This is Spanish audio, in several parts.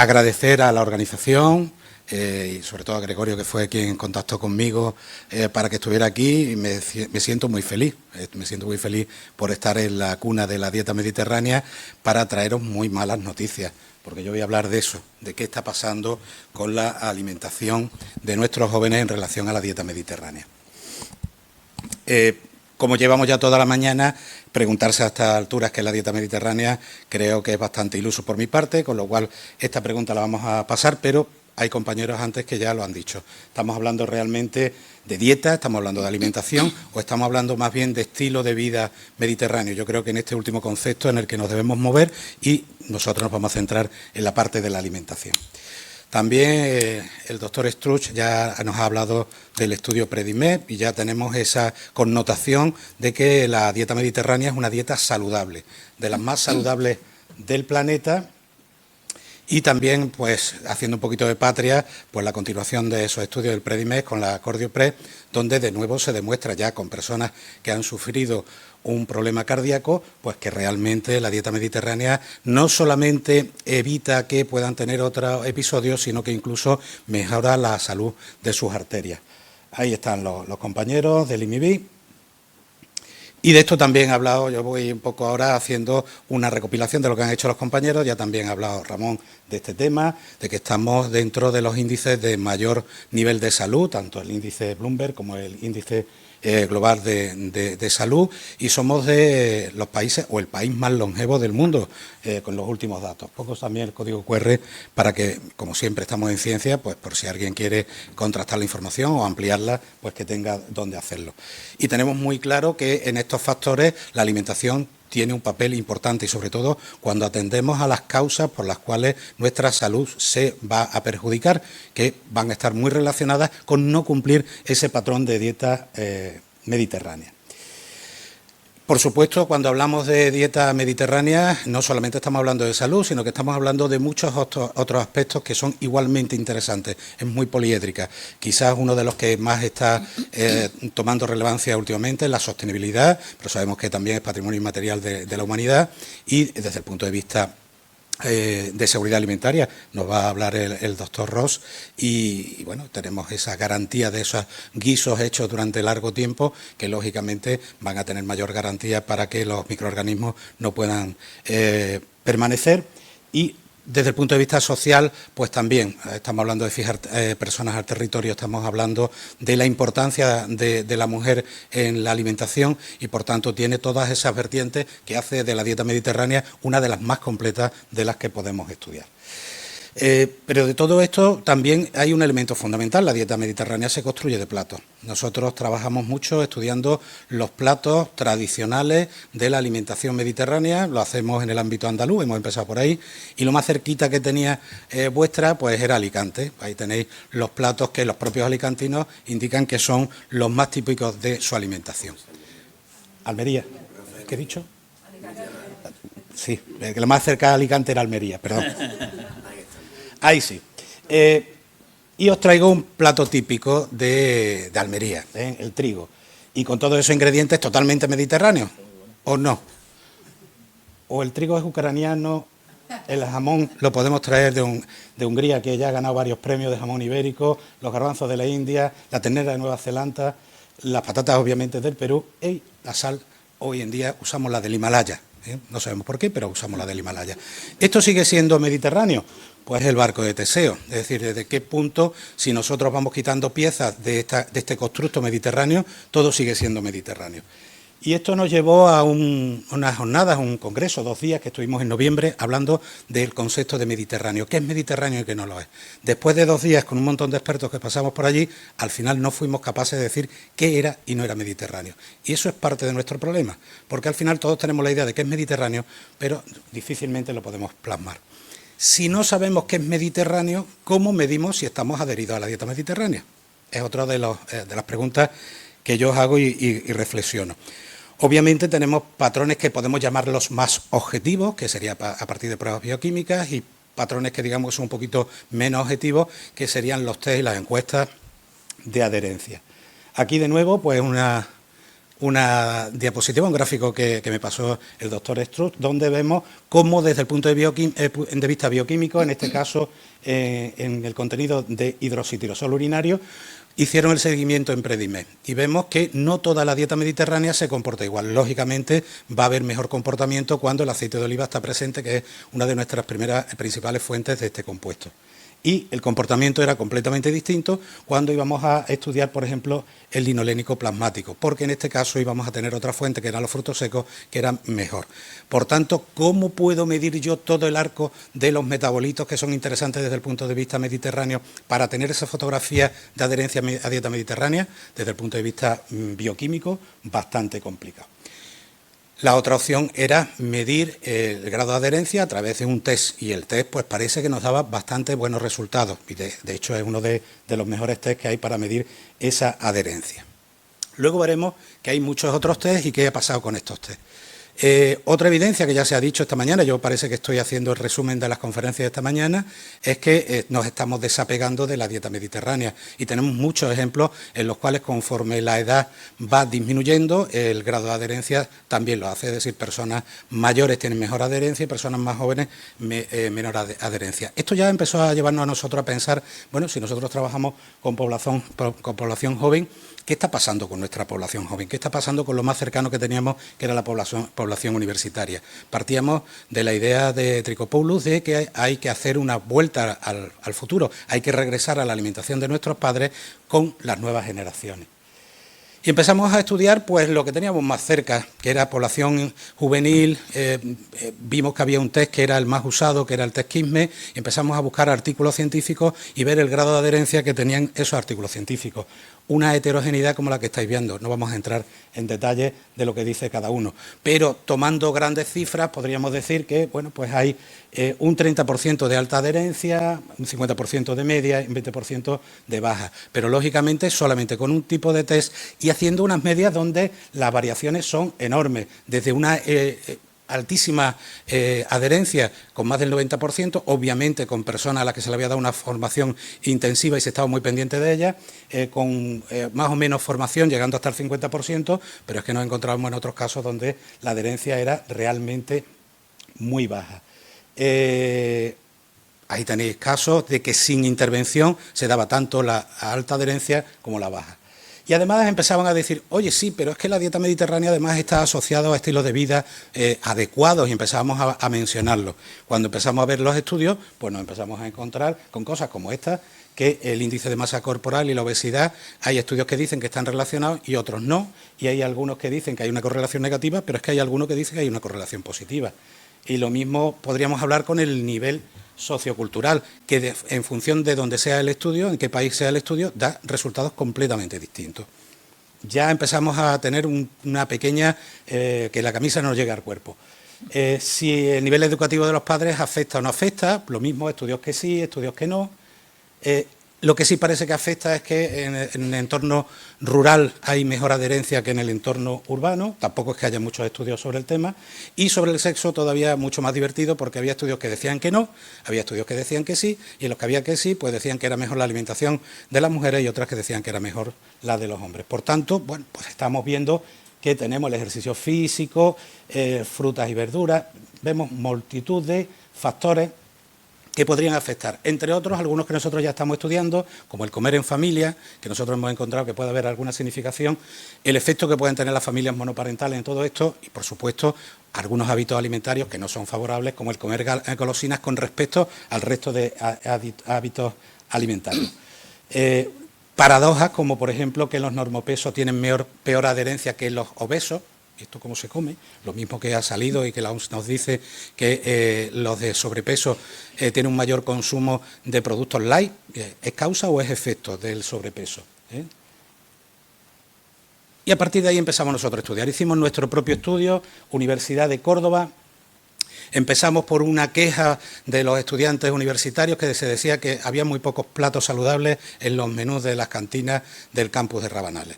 Agradecer a la organización y sobre todo a Gregorio, que fue quien contactó conmigo para que estuviera aquí, y me siento muy feliz. Me siento muy feliz por estar en la cuna de la dieta mediterránea para traeros muy malas noticias, porque yo voy a hablar de eso, de qué está pasando con la alimentación de nuestros jóvenes en relación a la dieta mediterránea. Como llevamos ya toda la mañana, preguntarse a estas alturas qué es la dieta mediterránea creo que es bastante iluso por mi parte, con lo cual esta pregunta la vamos a pasar, pero hay compañeros antes que ya lo han dicho. ¿Estamos hablando realmente de dieta, estamos hablando de alimentación o estamos hablando más bien de estilo de vida mediterráneo? Yo creo que en este último concepto en el que nos debemos mover, y nosotros nos vamos a centrar en la parte de la alimentación. También el doctor Struch ya nos ha hablado del estudio Predimed y ya tenemos esa connotación de que la dieta mediterránea es una dieta saludable, de las más saludables del planeta. Y también, pues, haciendo un poquito de patria, pues la continuación de esos estudios del Predimed con la Cardiopre, donde de nuevo se demuestra ya con personas que han sufrido un problema cardíaco, pues que realmente la dieta mediterránea no solamente evita que puedan tener otros episodios, sino que incluso mejora la salud de sus arterias. Ahí están los compañeros del IMIBI. Y de esto también he hablado, yo voy un poco ahora haciendo una recopilación de lo que han hecho los compañeros, ya también ha hablado Ramón de este tema, de que estamos dentro de los índices de mayor nivel de salud, tanto el índice Bloomberg como el índice global de salud, y somos de los países, o el país más longevo del mundo, con los últimos datos. Pocos también el código QR para que, como siempre estamos en ciencia, pues por si alguien quiere contrastar la información o ampliarla, pues que tenga dónde hacerlo. Y tenemos muy claro que en estos factores la alimentación tiene un papel importante, y sobre todo cuando atendemos a las causas por las cuales nuestra salud se va a perjudicar, que van a estar muy relacionadas con no cumplir ese patrón de dieta mediterránea. Por supuesto, cuando hablamos de dieta mediterránea, no solamente estamos hablando de salud, sino que estamos hablando de muchos otros aspectos que son igualmente interesantes. Es muy poliédrica. Quizás uno de los que más está tomando relevancia últimamente es la sostenibilidad, pero sabemos que también es patrimonio inmaterial de la humanidad, y desde el punto de vista de seguridad alimentaria nos va a hablar el doctor Ross, y bueno, tenemos esa garantía de esos guisos hechos durante largo tiempo que lógicamente van a tener mayor garantía para que los microorganismos no puedan permanecer. Y desde el punto de vista social, pues también estamos hablando de fijar personas al territorio, estamos hablando de la importancia de la mujer en la alimentación, y por tanto tiene todas esas vertientes que hace de la dieta mediterránea una de las más completas de las que podemos estudiar. Pero de todo esto también hay un elemento fundamental. La dieta mediterránea se construye de platos. Nosotros trabajamos mucho estudiando los platos tradicionales de la alimentación mediterránea, lo hacemos en el ámbito andaluz, hemos empezado por ahí, y lo más cerquita que tenía vuestra pues era Alicante. Ahí tenéis los platos que los propios alicantinos indican que son los más típicos de su alimentación. Almería, ¿qué he dicho? Sí, que lo más cerca de Alicante era Almería, perdón. Ahí sí. Y os traigo un plato típico de Almería, el trigo. Y con todos esos ingredientes totalmente mediterráneos, ¿o no? O el trigo es ucraniano, el jamón lo podemos traer de Hungría, que ya ha ganado varios premios de jamón ibérico, los garbanzos de la India, la ternera de Nueva Zelanda, las patatas obviamente del Perú, y la sal hoy en día usamos la del Himalaya. No sabemos por qué, pero usamos la del Himalaya. ¿Esto sigue siendo mediterráneo? Pues el barco de Teseo. Es decir, ¿desde qué punto, si nosotros vamos quitando piezas de este constructo mediterráneo, todo sigue siendo mediterráneo? Y esto nos llevó a unas jornadas, un congreso, 2 días que estuvimos en noviembre hablando del concepto de Mediterráneo. ¿Qué es Mediterráneo y qué no lo es? Después de 2 días con un montón de expertos que pasamos por allí, al final no fuimos capaces de decir qué era y no era Mediterráneo. Y eso es parte de nuestro problema, porque al final todos tenemos la idea de qué es Mediterráneo, pero difícilmente lo podemos plasmar. Si no sabemos qué es Mediterráneo, ¿cómo medimos si estamos adheridos a la dieta mediterránea? Es otra de las preguntas que yo os hago y reflexiono. Obviamente tenemos patrones que podemos llamarlos más objetivos, que sería a partir de pruebas bioquímicas, y patrones que digamos son un poquito menos objetivos, que serían los test y las encuestas de adherencia. Aquí de nuevo pues una una diapositiva, un gráfico que me pasó el doctor Struck, donde vemos cómo desde el punto de vista bioquímico, en este caso en el contenido de hidroxitirosol urinario, hicieron el seguimiento en Predimed y vemos que no toda la dieta mediterránea se comporta igual. Lógicamente va a haber mejor comportamiento cuando el aceite de oliva está presente, que es una de nuestras principales fuentes de este compuesto. Y el comportamiento era completamente distinto cuando íbamos a estudiar, por ejemplo, el linolénico plasmático, porque en este caso íbamos a tener otra fuente, que eran los frutos secos, que eran mejor. Por tanto, ¿cómo puedo medir yo todo el arco de los metabolitos que son interesantes desde el punto de vista mediterráneo para tener esa fotografía de adherencia a dieta mediterránea? Desde el punto de vista bioquímico, bastante complicado. La otra opción era medir el grado de adherencia a través de un test, y el test pues parece que nos daba bastante buenos resultados, y de hecho es uno de los mejores test que hay para medir esa adherencia. Luego veremos que hay muchos otros test y qué ha pasado con estos test. Otra evidencia que ya se ha dicho esta mañana, yo parece que estoy haciendo el resumen de las conferencias de esta mañana, es que nos estamos desapegando de la dieta mediterránea y tenemos muchos ejemplos en los cuales conforme la edad va disminuyendo, el grado de adherencia también lo hace, es decir, personas mayores tienen mejor adherencia y personas más jóvenes menor adherencia. Esto ya empezó a llevarnos a nosotros a pensar, bueno, si nosotros trabajamos con población joven, ¿qué está pasando con nuestra población joven? ¿Qué está pasando con lo más cercano que teníamos, que era la población universitaria? Partíamos de la idea de Tricopoulos de que hay que hacer una vuelta al futuro, hay que regresar a la alimentación de nuestros padres con las nuevas generaciones. Y empezamos a estudiar pues lo que teníamos más cerca, que era población juvenil. Vimos que había un test que era el más usado, que era el test QISME, y empezamos a buscar artículos científicos y ver el grado de adherencia que tenían esos artículos científicos. Una heterogeneidad como la que estáis viendo, no vamos a entrar en detalle de lo que dice cada uno, pero tomando grandes cifras podríamos decir que bueno, pues hay un 30% de alta adherencia, un 50% de media y un 20% de baja, pero lógicamente solamente con un tipo de test y haciendo unas medias donde las variaciones son enormes, desde una altísima adherencia con más del 90%, obviamente con personas a las que se le había dado una formación intensiva y se estaba muy pendiente de ellas, con más o menos formación llegando hasta el 50%, pero es que nos encontramos en otros casos donde la adherencia era realmente muy baja. Ahí tenéis casos de que sin intervención se daba tanto la alta adherencia como la baja. Y además empezaban a decir, oye, sí, pero es que la dieta mediterránea además está asociada a estilos de vida adecuados, y empezábamos a mencionarlo. Cuando empezamos a ver los estudios, pues nos empezamos a encontrar con cosas como esta, que el índice de masa corporal y la obesidad, hay estudios que dicen que están relacionados y otros no, y hay algunos que dicen que hay una correlación negativa, pero es que hay algunos que dicen que hay una correlación positiva. Y lo mismo podríamos hablar con el nivel sociocultural, que en función de dónde sea el estudio, en qué país sea el estudio, da resultados completamente distintos. Ya empezamos a tener una pequeña, que la camisa no nos llega al cuerpo. Si el nivel educativo de los padres afecta o no afecta, lo mismo, estudios que sí, estudios que no. Lo que sí parece que afecta es que en el entorno rural hay mejor adherencia que en el entorno urbano, tampoco es que haya muchos estudios sobre el tema, y sobre el sexo todavía mucho más divertido, porque había estudios que decían que no, había estudios que decían que sí, y en los que había que sí, pues decían que era mejor la alimentación de las mujeres y otras que decían que era mejor la de los hombres. Por tanto, bueno, pues estamos viendo que tenemos el ejercicio físico, frutas y verduras, vemos multitud de factores que podrían afectar, entre otros algunos que nosotros ya estamos estudiando, como el comer en familia, que nosotros hemos encontrado que puede haber alguna significación, el efecto que pueden tener las familias monoparentales en todo esto y, por supuesto, algunos hábitos alimentarios que no son favorables, como el comer golosinas con respecto al resto de hábitos alimentarios. Paradojas como, por ejemplo, que los normopesos tienen peor adherencia que los obesos. Esto cómo se come, lo mismo que ha salido y que la OMS nos dice que los de sobrepeso tienen un mayor consumo de productos light. ¿Es causa o es efecto del sobrepeso? Y a partir de ahí empezamos nosotros a estudiar. Hicimos nuestro propio estudio, Universidad de Córdoba. Empezamos por una queja de los estudiantes universitarios que se decía que había muy pocos platos saludables en los menús de las cantinas del campus de Rabanales.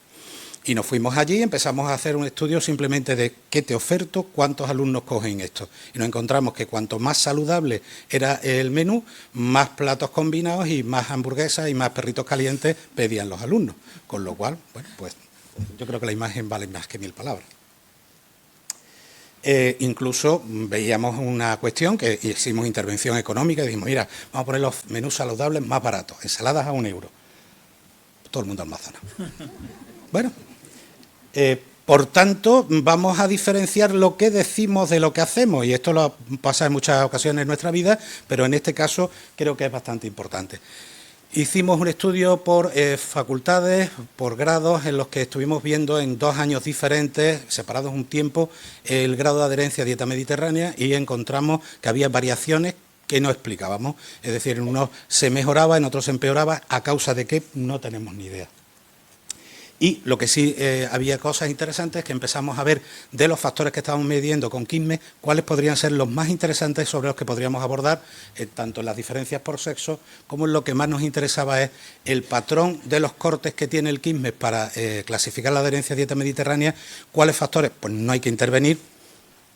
Y nos fuimos allí y empezamos a hacer un estudio simplemente de qué te oferto, cuántos alumnos cogen esto. Y nos encontramos que cuanto más saludable era el menú, más platos combinados y más hamburguesas y más perritos calientes pedían los alumnos. Con lo cual, bueno, pues Yo creo que la imagen vale más que 1000 palabras. Incluso veíamos una cuestión que hicimos intervención económica y dijimos, mira, vamos a poner los menús saludables más baratos, ensaladas a 1 euro. Todo el mundo almazana. Bueno, por tanto, vamos a diferenciar lo que decimos de lo que hacemos, y esto lo pasa en muchas ocasiones en nuestra vida, pero en este caso creo que es bastante importante. Hicimos un estudio por facultades, por grados, en los que estuvimos viendo en 2 años diferentes, separados un tiempo, el grado de adherencia a dieta mediterránea, y encontramos que había variaciones que no explicábamos. Es decir, en unos se mejoraba, en otros se empeoraba, ¿a causa de qué? No tenemos ni idea. Y lo que sí había cosas interesantes es que empezamos a ver de los factores que estábamos midiendo con Quismes, cuáles podrían ser los más interesantes sobre los que podríamos abordar, tanto en las diferencias por sexo, como en lo que más nos interesaba es el patrón de los cortes que tiene el Quismes para clasificar la adherencia a dieta mediterránea. ¿Cuáles factores? Pues no hay que intervenir.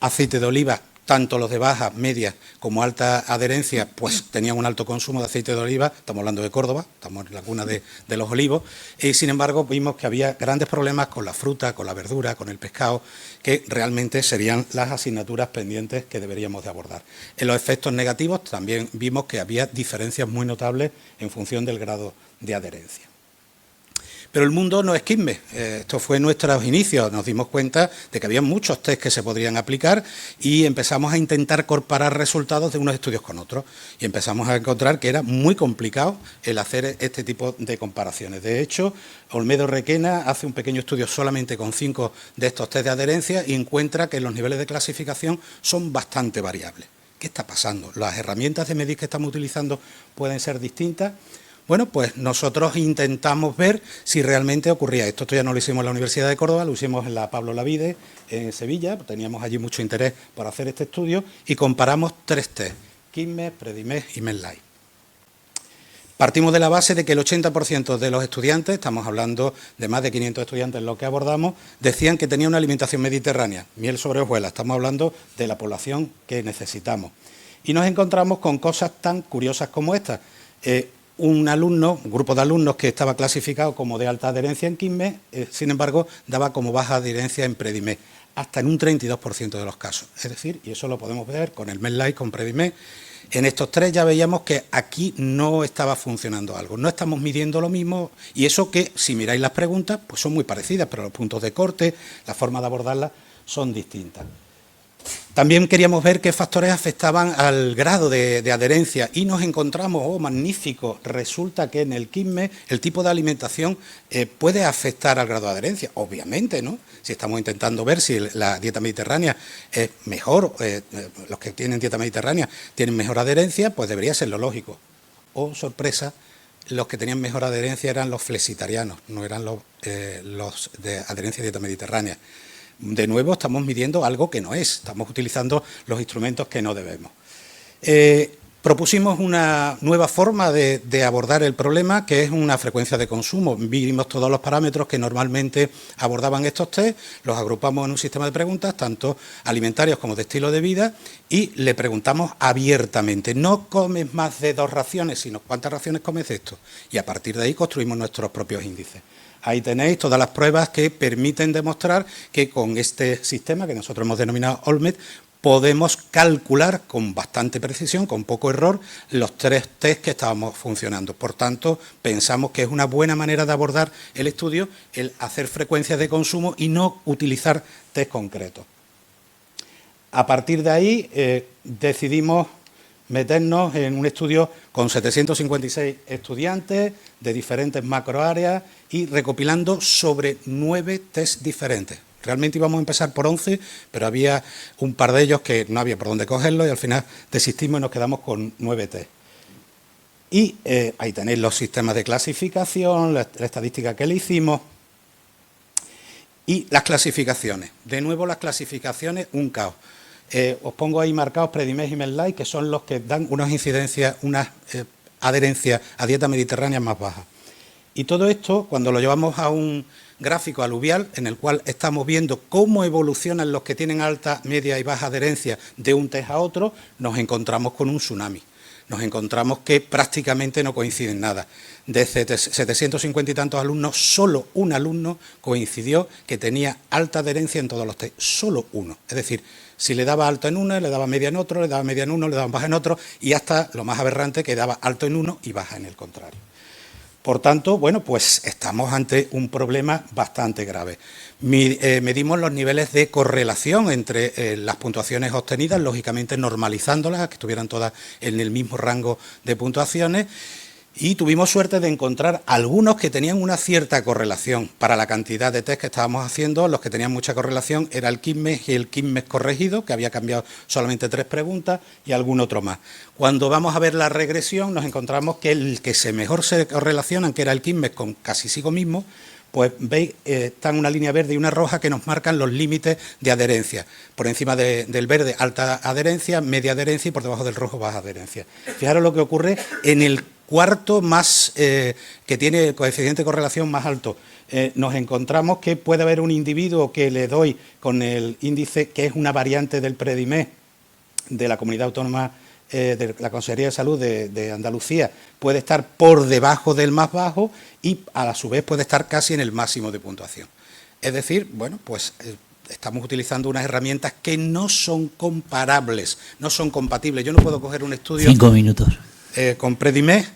Aceite de oliva, tanto los de baja, media como alta adherencia, pues tenían un alto consumo de aceite de oliva. Estamos hablando de Córdoba, estamos en la cuna de los olivos, y sin embargo vimos que había grandes problemas con la fruta, con la verdura, con el pescado, que realmente serían las asignaturas pendientes que deberíamos de abordar. En los efectos negativos también vimos que había diferencias muy notables en función del grado de adherencia. Pero el mundo no es Quismes, esto fue nuestros inicios, nos dimos cuenta de que había muchos test que se podrían aplicar y empezamos a intentar comparar resultados de unos estudios con otros, y empezamos a encontrar que era muy complicado el hacer este tipo de comparaciones. De hecho, Olmedo Requena hace un pequeño estudio solamente con 5 de estos test de adherencia y encuentra que los niveles de clasificación son bastante variables. ¿Qué está pasando? ¿Las herramientas de medir que estamos utilizando pueden ser distintas? Bueno, pues nosotros intentamos ver si realmente ocurría esto. Esto ya no lo hicimos en la Universidad de Córdoba, lo hicimos en la Pablo Olavide, en Sevilla. Teníamos allí mucho interés por hacer este estudio y comparamos 3 test, Quismes, Predimes y Medline. Partimos de la base de que el 80% de los estudiantes, estamos hablando de más de 500 estudiantes en lo que abordamos, decían que tenían una alimentación mediterránea, miel sobre hojuelas. Estamos hablando de la población que necesitamos. Y nos encontramos con cosas tan curiosas como esta. Un grupo de alumnos que estaba clasificado como de alta adherencia en Quismes, sin embargo, daba como baja adherencia en Predimes, hasta en un 32% de los casos. Es decir, y eso lo podemos ver con el Medline, con Predimes, en estos 3 ya veíamos que aquí no estaba funcionando algo, no estamos midiendo lo mismo, y eso que, si miráis las preguntas, pues son muy parecidas, pero los puntos de corte, la forma de abordarlas son distintas. También queríamos ver qué factores afectaban al grado de adherencia y nos encontramos, oh, magnífico, resulta que en el Quismes el tipo de alimentación puede afectar al grado de adherencia, obviamente, ¿no? Si estamos intentando ver si la dieta mediterránea es mejor, los que tienen dieta mediterránea tienen mejor adherencia, pues debería ser lo lógico. Oh, sorpresa, los que tenían mejor adherencia eran los flexitarianos, no eran los de adherencia a dieta mediterránea. De nuevo, estamos midiendo algo que no es, estamos utilizando los instrumentos que no debemos. Propusimos una nueva forma de abordar el problema, que es una frecuencia de consumo. Vimos todos los parámetros que normalmente abordaban estos test, los agrupamos en un sistema de preguntas, tanto alimentarios como de estilo de vida, y le preguntamos abiertamente, no comes más de 2 raciones, sino cuántas raciones comes de esto. Y a partir de ahí construimos nuestros propios índices. Ahí tenéis todas las pruebas que permiten demostrar que con este sistema que nosotros hemos denominado OLMED podemos calcular con bastante precisión, con poco error, los 3 test que estábamos funcionando. Por tanto, pensamos que es una buena manera de abordar el estudio el hacer frecuencias de consumo y no utilizar test concretos. A partir de ahí decidimos meternos en un estudio con 756 estudiantes de diferentes macroáreas y recopilando sobre 9 test diferentes. Realmente íbamos a empezar por 11, pero había un par de ellos que no había por dónde cogerlos y al final desistimos y nos quedamos con 9 test. Y ahí tenéis los sistemas de clasificación, la estadística que le hicimos y las clasificaciones. De nuevo, las clasificaciones, un caos. Os pongo ahí marcados Predimes y Medline, que son los que dan unas incidencias, unas adherencias a dieta mediterránea más bajas. Y todo esto, cuando lo llevamos a un gráfico aluvial, en el cual estamos viendo cómo evolucionan los que tienen alta, media y baja adherencia de un test a otro, nos encontramos con un tsunami. nos encontramos que prácticamente no coinciden nada. De 750 y tantos alumnos, solo un alumno coincidió que tenía alta adherencia en todos los test, solo uno. Es decir, si le daba alto en uno, le daba media en otro, le daba media en uno, le daba baja en otro, y hasta lo más aberrante, que daba alto en uno y baja en el contrario. Por tanto, bueno, pues estamos ante un problema bastante grave. Medimos los niveles de correlación entre las puntuaciones obtenidas, lógicamente normalizándolas, que estuvieran todas en el mismo rango de puntuaciones, y tuvimos suerte de encontrar algunos que tenían una cierta correlación. Para la cantidad de test que estábamos haciendo, los que tenían mucha correlación era el Quizmes y el Quizmes corregido, que había cambiado solamente 3 preguntas, y algún otro más. Cuando vamos a ver la regresión, nos encontramos que el que mejor se correlacionan, que era el Quizmes con casi sigo mismo, pues veis, está en una línea verde y una roja que nos marcan los límites de adherencia. Por encima del verde, alta adherencia, media adherencia, y por debajo del rojo, baja adherencia. Fijaros lo que ocurre en el cuarto más que tiene el coeficiente de correlación más alto. Nos encontramos que puede haber un individuo que le doy con el índice, que es una variante del PREDIMES de la Comunidad Autónoma de la Consejería de Salud de Andalucía, puede estar por debajo del más bajo y a su vez puede estar casi en el máximo de puntuación. Es decir, bueno, pues estamos utilizando unas herramientas que no son comparables, no son compatibles. Yo no puedo coger un estudio... 5 minutos. Con PREDIMES,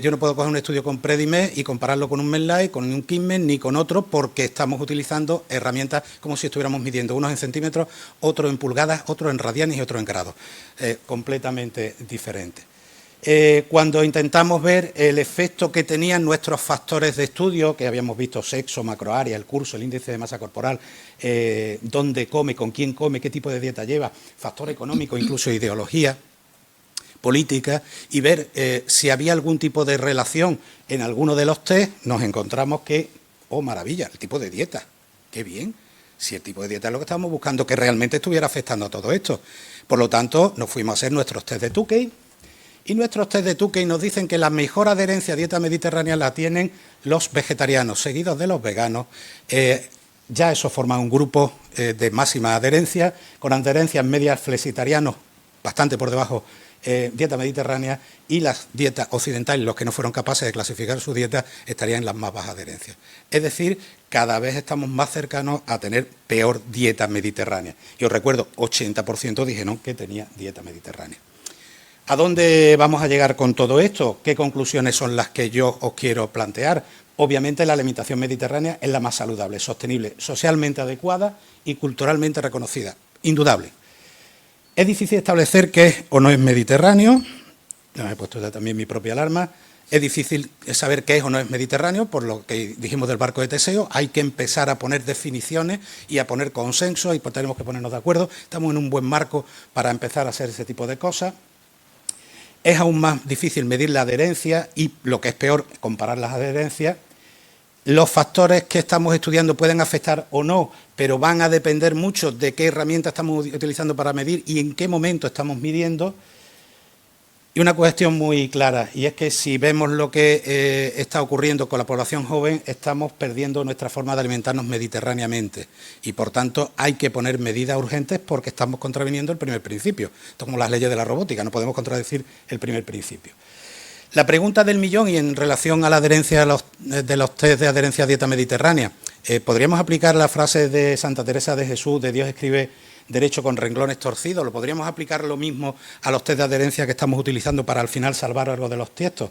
yo no puedo coger un estudio con PREDIMES y compararlo con un MEDLAI, con un Quizmes, ni con otro, porque estamos utilizando herramientas como si estuviéramos midiendo unos en centímetros, otros en pulgadas, otros en radianes y otros en grados, completamente diferentes. Cuando intentamos ver el efecto que tenían nuestros factores de estudio, que habíamos visto sexo, macroárea, el curso, el índice de masa corporal, dónde come, con quién come, qué tipo de dieta lleva, factor económico, incluso ideología política, y ver si había algún tipo de relación en alguno de los test, nos encontramos que, oh maravilla, el tipo de dieta, qué bien, si el tipo de dieta es lo que estábamos buscando, que realmente estuviera afectando a todo esto. Por lo tanto, nos fuimos a hacer nuestros test de Tukey, y nuestros test de Tukey nos dicen que la mejor adherencia a dieta mediterránea la tienen los vegetarianos, seguidos de los veganos. Ya eso forma un grupo de máxima adherencia, con adherencias medias flexitarianos bastante por debajo dieta mediterránea, y las dietas occidentales, los que no fueron capaces de clasificar su dieta, estarían en las más bajas adherencias. Es decir, cada vez estamos más cercanos a tener peor dieta mediterránea. Y os recuerdo, 80% dijeron que tenía dieta mediterránea. ¿A dónde vamos a llegar con todo esto? ¿Qué conclusiones son las que yo os quiero plantear? Obviamente la alimentación mediterránea es la más saludable, sostenible, socialmente adecuada y culturalmente reconocida, indudable. Es difícil establecer qué es o no es mediterráneo, ya me he puesto ya también mi propia alarma, es difícil saber qué es o no es mediterráneo, por lo que dijimos del barco de Teseo, hay que empezar a poner definiciones y a poner consenso, y tenemos que ponernos de acuerdo, estamos en un buen marco para empezar a hacer ese tipo de cosas. Es aún más difícil medir la adherencia y, lo que es peor, comparar las adherencias. Los factores que estamos estudiando pueden afectar o no, pero van a depender mucho de qué herramienta estamos utilizando para medir y en qué momento estamos midiendo. Y una cuestión muy clara, y es que si vemos lo que está ocurriendo con la población joven, estamos perdiendo nuestra forma de alimentarnos mediterráneamente. Y, por tanto, hay que poner medidas urgentes porque estamos contraviniendo el primer principio. Esto es como las leyes de la robótica, no podemos contradecir el primer principio. La pregunta del millón, y en relación a la adherencia de los test de adherencia a dieta mediterránea, ¿podríamos aplicar la frase de Santa Teresa de Jesús, de Dios escribe derecho con renglones torcidos? ¿Lo podríamos aplicar lo mismo a los test de adherencia que estamos utilizando para al final salvar algo de los textos?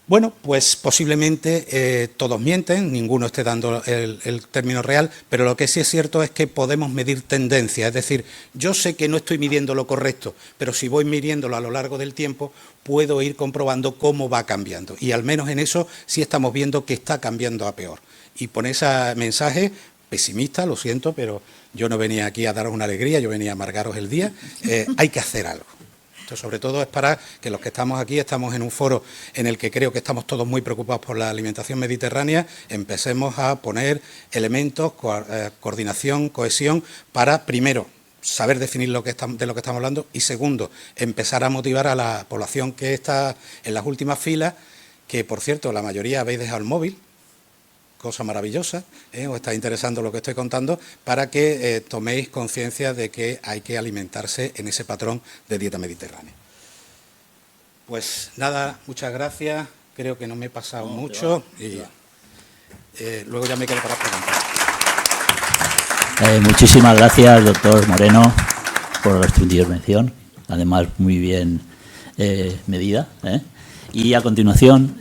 Bueno, pues posiblemente todos mienten, ninguno esté dando el término real, pero lo que sí es cierto es que podemos medir tendencias. Es decir, yo sé que no estoy midiendo lo correcto, pero si voy midiéndolo a lo largo del tiempo, puedo ir comprobando cómo va cambiando. Y al menos en eso sí estamos viendo que está cambiando a peor. Y por ese mensaje pesimista, lo siento, pero yo no venía aquí a daros una alegría, yo venía a amargaros el día. Hay que hacer algo. Esto sobre todo es para que los que estamos aquí, estamos en un foro en el que creo que estamos todos muy preocupados por la alimentación mediterránea, empecemos a poner elementos, coordinación, cohesión, para, primero, saber definir de lo que estamos hablando, y segundo, empezar a motivar a la población que está en las últimas filas, que, por cierto, la mayoría habéis dejado el móvil, cosa maravillosa, os está interesando lo que estoy contando, para que toméis conciencia de que hay que alimentarse en ese patrón de dieta mediterránea. Pues nada, muchas gracias. Creo que no me he pasado mucho y luego ya me quedo para preguntar. Muchísimas gracias, doctor Moreno, por su intervención, además muy bien medida. Y a continuación